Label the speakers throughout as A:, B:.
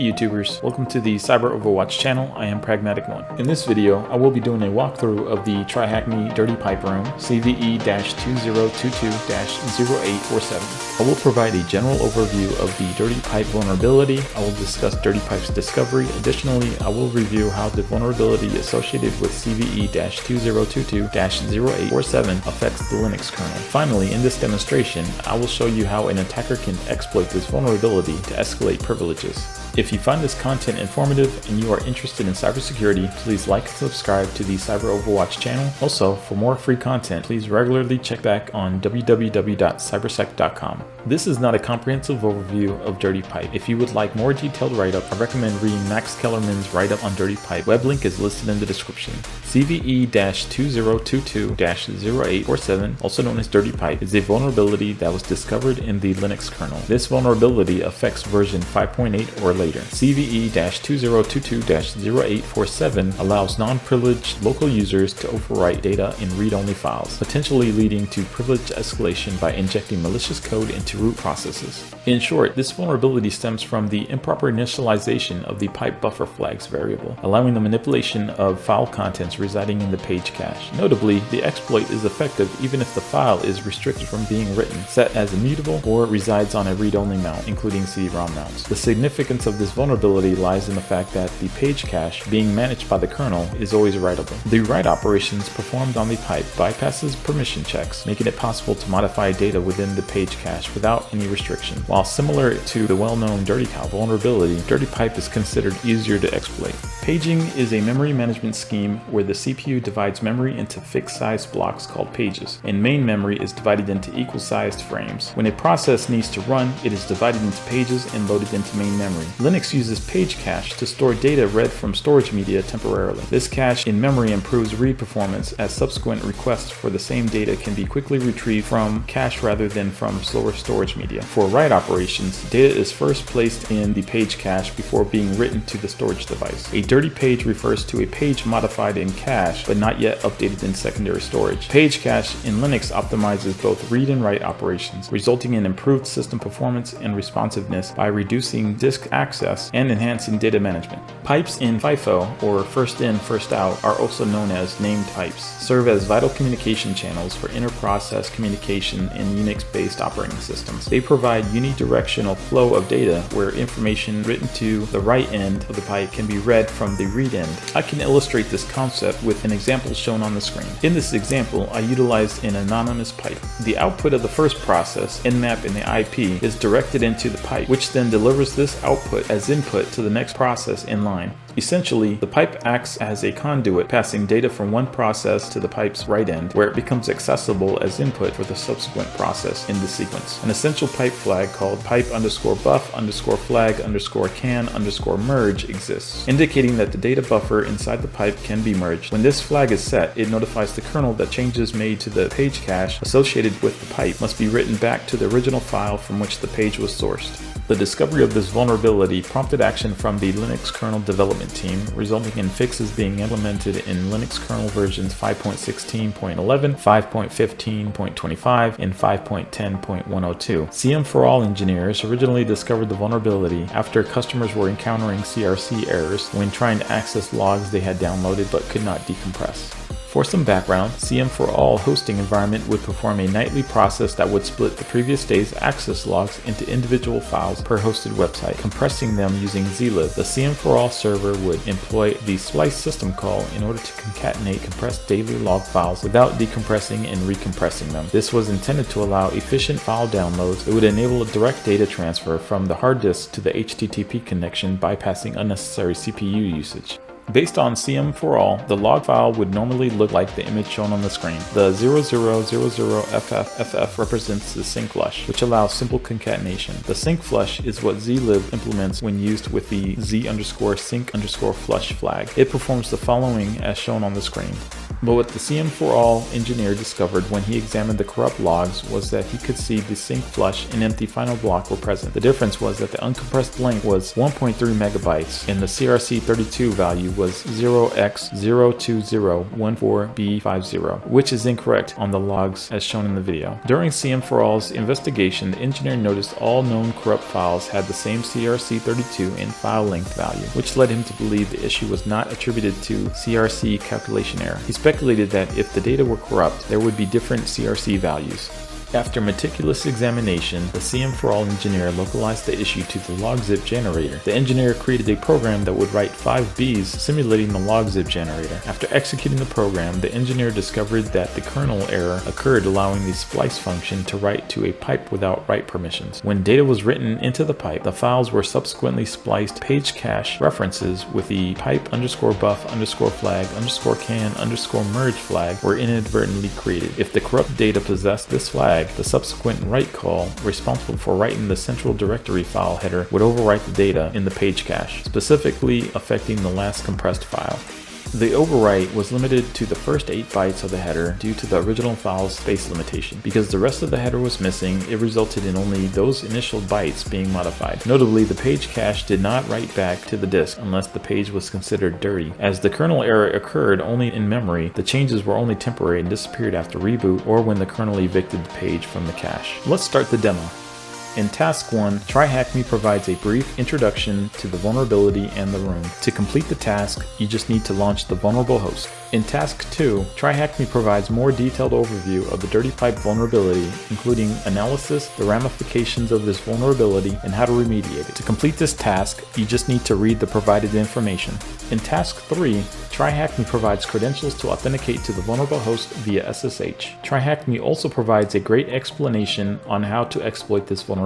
A: YouTubers, welcome to the Cyber Overwatch channel. I am Pragmatic1. In this video, I will be doing a walkthrough of the TryHackMe Dirty Pipe Room CVE-2022-0847. I will provide a general overview of the Dirty Pipe vulnerability. I will discuss Dirty Pipe's discovery. Additionally, I will review how the vulnerability associated with CVE-2022-0847 affects the Linux kernel. Finally, in this demonstration, I will show you how an attacker can exploit this vulnerability to escalate privileges. If you find this content informative and you are interested in cybersecurity, please like and subscribe to the Cyber Overwatch channel. Also, for more free content, please regularly check back on www.cybersec.com. This is not a comprehensive overview of Dirty Pipe. If you would like more detailed write-up, I recommend reading Max Kellerman's write-up on Dirty Pipe. Web link is listed in the description. CVE-2022-0847, also known as Dirty Pipe, is a vulnerability that was discovered in the Linux kernel. This vulnerability affects version 5.8 or later. CVE-2022-0847 allows non-privileged local users to overwrite data in read-only files, potentially leading to privilege escalation by injecting malicious code into root processes. In short, this vulnerability stems from the improper initialization of the pipe buffer flags variable, allowing the manipulation of file contents residing in the page cache. Notably, the exploit is effective even if the file is restricted from being written, set as immutable, or resides on a read-only mount, including CD-ROM mounts. The significance of this vulnerability lies in the fact that the page cache, being managed by the kernel, is always writable. The write operations performed on the pipe bypasses permission checks, making it possible to modify data within the page cache without any restriction. While similar to the well-known Dirty Cow vulnerability, Dirty Pipe is considered easier to exploit. Paging is a memory management scheme where the CPU divides memory into fixed-size blocks called pages, and main memory is divided into equal-sized frames. When a process needs to run, it is divided into pages and loaded into main memory. Linux uses page cache to store data read from storage media temporarily. This cache in memory improves read performance as subsequent requests for the same data can be quickly retrieved from cache rather than from slower storage media. For write operations, data is first placed in the page cache before being written to the storage device. A dirty page refers to a page modified in cache but not yet updated in secondary storage. Page cache in Linux optimizes both read and write operations, resulting in improved system performance and responsiveness by reducing disk access and enhancing data management. Pipes in FIFO, or first in, first out, are also known as named pipes, serve as vital communication channels for inter-process communication in Unix-based operating systems. They provide unidirectional flow of data where information written to the write end of the pipe can be read from the read end. I can illustrate this concept with an example shown on the screen. In this example, I utilized an anonymous pipe. The output of the first process, Nmap in the IP, is directed into the pipe, which then delivers this output as input to the next process in line. Essentially, the pipe acts as a conduit, passing data from one process to the pipe's write end, where it becomes accessible as input for the subsequent process in the sequence. An essential pipe flag called pipe_buff_flag_can_merge exists, indicating that the data buffer inside the pipe can be merged. When this flag is set, it notifies the kernel that changes made to the page cache associated with the pipe must be written back to the original file from which the page was sourced. The discovery of this vulnerability prompted action from the Linux kernel development team, resulting in fixes being implemented in Linux kernel versions 5.16.11, 5.15.25, and 5.10.102. CM4All engineers originally discovered the vulnerability after customers were encountering CRC errors when trying to access logs they had downloaded but could not decompress. For some background, CM4All hosting environment would perform a nightly process that would split the previous day's access logs into individual files per hosted website, compressing them using zlib. The CM4All server would employ the splice system call in order to concatenate compressed daily log files without decompressing and recompressing them. This was intended to allow efficient file downloads. It would enable a direct data transfer from the hard disk to the HTTP connection, bypassing unnecessary CPU usage. Based on CM4All, the log file would normally look like the image shown on the screen. The 0000FFFF represents the sync flush, which allows simple concatenation. The sync flush is what zlib implements when used with the z_sync_flush flag. It performs the following as shown on the screen. But what the CM4All engineer discovered when he examined the corrupt logs was that he could see the sync flush and empty final block were present. The difference was that the uncompressed length was 1.3 megabytes and the CRC32 value was 0x02014B50, which is incorrect on the logs as shown in the video. During CM4All's investigation, the engineer noticed all known corrupt files had the same CRC32 and file length value, which led him to believe the issue was not attributed to CRC calculation error. He speculated that if the data were corrupt, there would be different CRC values. After meticulous examination, the CM4All engineer localized the issue to the logzip generator. The engineer created a program that would write 5 Bs simulating the logzip generator. After executing the program, the engineer discovered that the kernel error occurred, allowing the splice function to write to a pipe without write permissions. When data was written into the pipe, the files were subsequently spliced page cache references with the pipe_buff_flag_can_merge flag were inadvertently created. If the corrupt data possessed this flag, the subsequent write call responsible for writing the central directory file header would overwrite the data in the page cache, specifically affecting the last compressed file. The overwrite was limited to the first 8 bytes of the header due to the original file's space limitation. Because the rest of the header was missing, it resulted in only those initial bytes being modified. Notably, the page cache did not write back to the disk unless the page was considered dirty. As the kernel error occurred only in memory, the changes were only temporary and disappeared after reboot or when the kernel evicted the page from the cache. Let's start the demo. In Task 1, TryHackMe provides a brief introduction to the vulnerability and the room. To complete the task, you just need to launch the vulnerable host. In Task 2, TryHackMe provides more detailed overview of the dirty pipe vulnerability, including analysis, the ramifications of this vulnerability, and how to remediate it. To complete this task, you just need to read the provided information. In Task 3, TryHackMe provides credentials to authenticate to the vulnerable host via SSH. TryHackMe also provides a great explanation on how to exploit this vulnerability.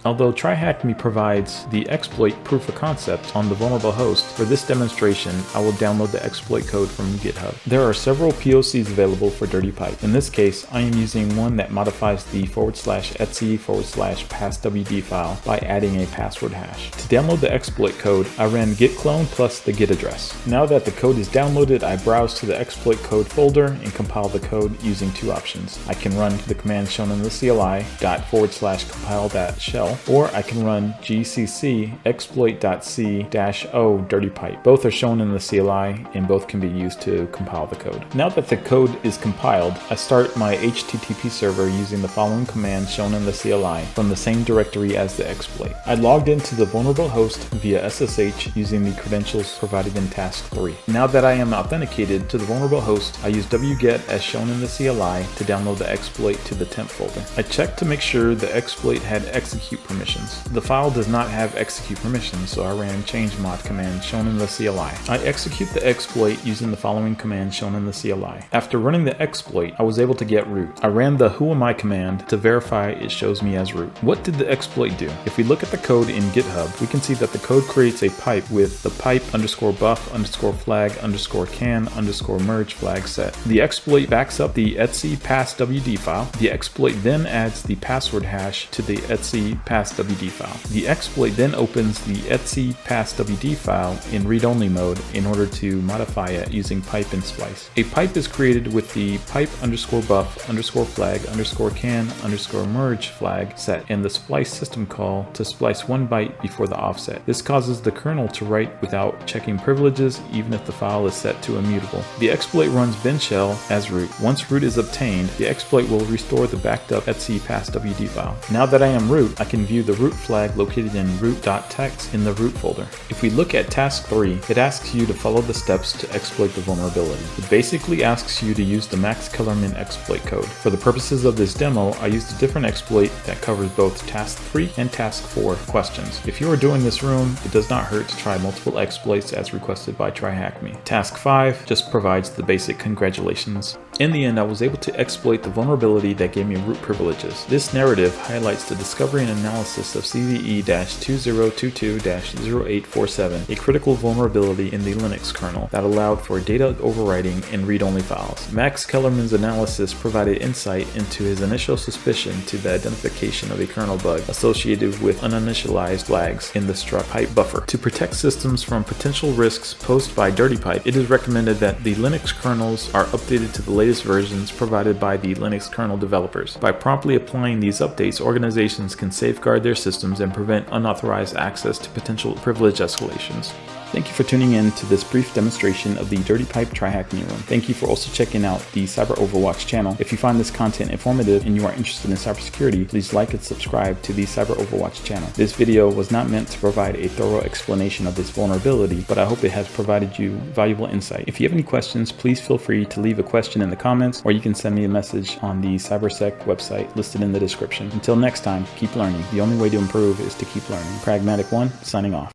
A: Although TryHackMe provides the exploit proof of concept on the vulnerable host, for this demonstration, I will download the exploit code from GitHub. There are several POCs available for dirty pipe. In this case, I am using one that modifies the /etc/passwd file by adding a password hash. To download the exploit code, I ran git clone plus the git address. Now that the code is downloaded, I browse to the exploit code folder and compile the code using 2 options. I can run the command shown in the CLI ./compile.shell, or I can run gcc exploit.c-o dirty pipe. Both are shown in the CLI and both can be used to compile the code. Now that the code is compiled, I start my HTTP server using the following command shown in the CLI from the same directory as the exploit. I logged into the vulnerable host via SSH using the credentials provided in Task 3. Now that I am authenticated to the vulnerable host, I use wget as shown in the CLI to download the exploit to the temp folder. I checked to make sure the exploit had execute permissions. The file does not have execute permissions, so I ran changemod command shown in the CLI. I execute the exploit using the following command shown in the CLI. After running the exploit, I was able to get root. I ran the whoami command to verify it shows me as root. What did the exploit do? If we look at the code in GitHub, we can see that the code creates a pipe with the pipe_buff_flag_can_merge flag set. The exploit backs up the etc passwd file. The exploit then adds the password hash to the etc passwd file. The exploit then opens the etc passwd file in read-only mode in order to modify it using pipe and splice. A pipe is created with the pipe_buff_flag_can_merge flag set and the splice system call to splice 1 byte before the offset. This causes the kernel to write without checking privileges even if the file is set to immutable. The exploit runs bin shell as root. Once root is obtained, the exploit will restore the backed up etc passwd file. Now that I am root, I can view the root flag located in root.txt in the root folder. If we look at Task 3, it asks you to follow the steps to exploit the vulnerability. It basically asks you to use the Max Kellerman exploit code. For the purposes of this demo, I used a different exploit that covers both Task 3 and Task 4 questions. If you are doing this room, it does not hurt to try multiple exploits as requested by TryHackMe. Task 5 just provides the basic congratulations. In the end, I was able to exploit the vulnerability that gave me root privileges. This narrative highlights the discovery and analysis of CVE-2022-0847, a critical vulnerability in the Linux kernel that allowed for data overwriting in read-only files. Max Kellerman's analysis provided insight into his initial suspicion to the identification of a kernel bug associated with uninitialized flags in the struct pipe buffer. To protect systems from potential risks posed by dirty pipe, it is recommended that the Linux kernels are updated to the latest versions provided by the Linux kernel developers. By promptly applying these updates, organizations can safeguard their systems and prevent unauthorized access to potential privilege escalations. Thank you for tuning in to this brief demonstration of the Dirty Pipe Tri-Hacking Room. Thank you for also checking out the Cyber Overwatch channel. If you find this content informative and you are interested in cybersecurity, please like and subscribe to the Cyber Overwatch channel. This video was not meant to provide a thorough explanation of this vulnerability, but I hope it has provided you valuable insight. If you have any questions, please feel free to leave a question in the comments, or you can send me a message on the CyberSec website listed in the description. Until next time, keep learning. The only way to improve is to keep learning. Pragmatic One, signing off.